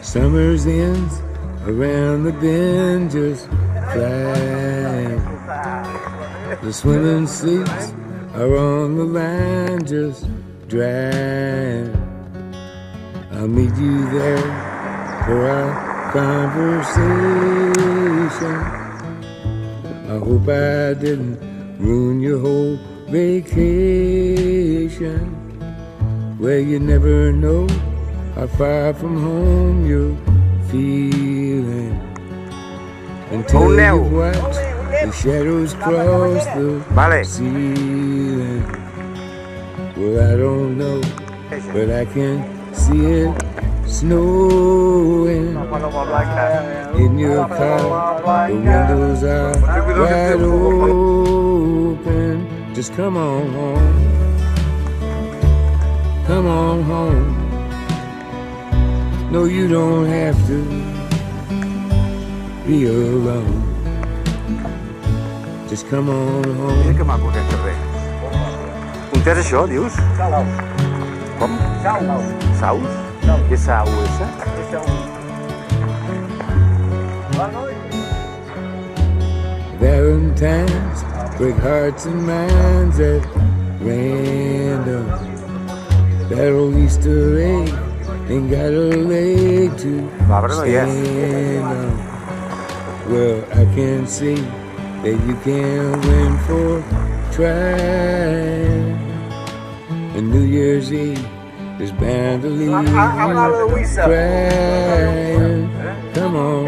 Summer's ends around the bend just flying. The swimming seats are on the line just drying. I'll meet you there for our conversation. I hope I didn't ruin your whole vacation. Well, you never know how far from home you're feeling until you've watched the shadows cross the ceiling. Well, I don't know, but I can see it snowing in your car. The windows are wide open. Just come on home. Come on home. No, you don't have to be alone. Just come on home. Mira que maco aquest carrer. On és això, dius? Saus. Com? Saus. Saus? Què és S-A-U-S? Valentines break hearts and minds at random. That old Easter egg ain't got a leg to stand on. Well, I can see that you can't win for trying. And New Year's Eve is bound to leave you crying. Come on home.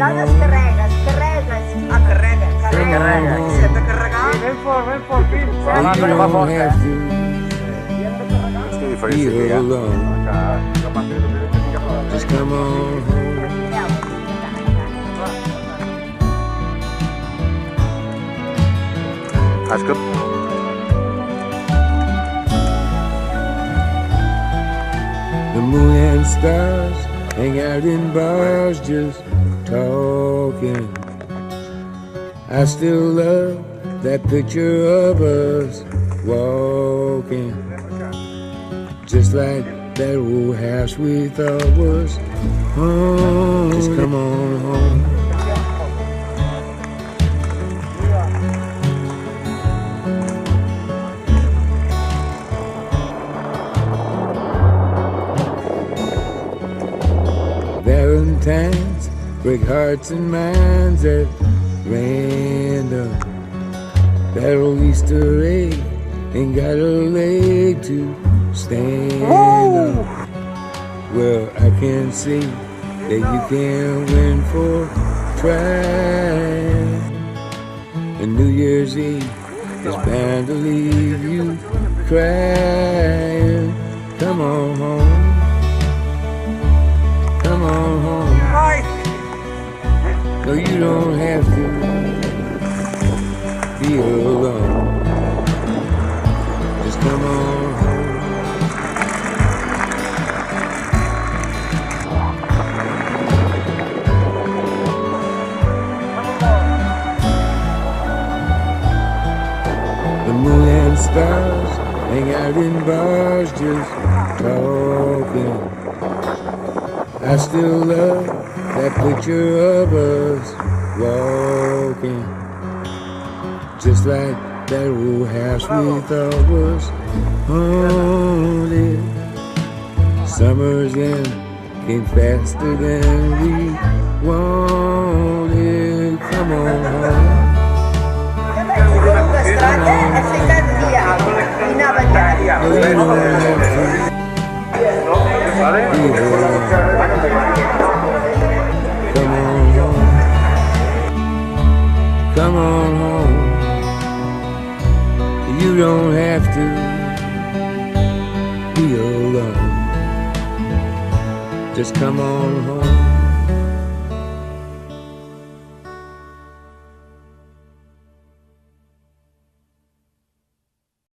Come on home. You don't have to be alone. Just come on home. Has que... The moon and stars hang out in bars just talking. I still love that picture of us walking, just like that old house we thought was home. Just come on home. Valentines break hearts and minds at random. That old Easter egg ain't got a leg to stand on. Well, I can see that you can't win for trying. And New Year's Eve is bound to leave you crying. Come on home. Come on home. No, you don't have to be alone. Just come on home. The moon and stars hang out in bars just talking. I still love that picture of us walking, just like that old house we thought was haunted. Summer's end came faster than we wanted. Come on home. Come on home. You don't have to be alone. Just come on home.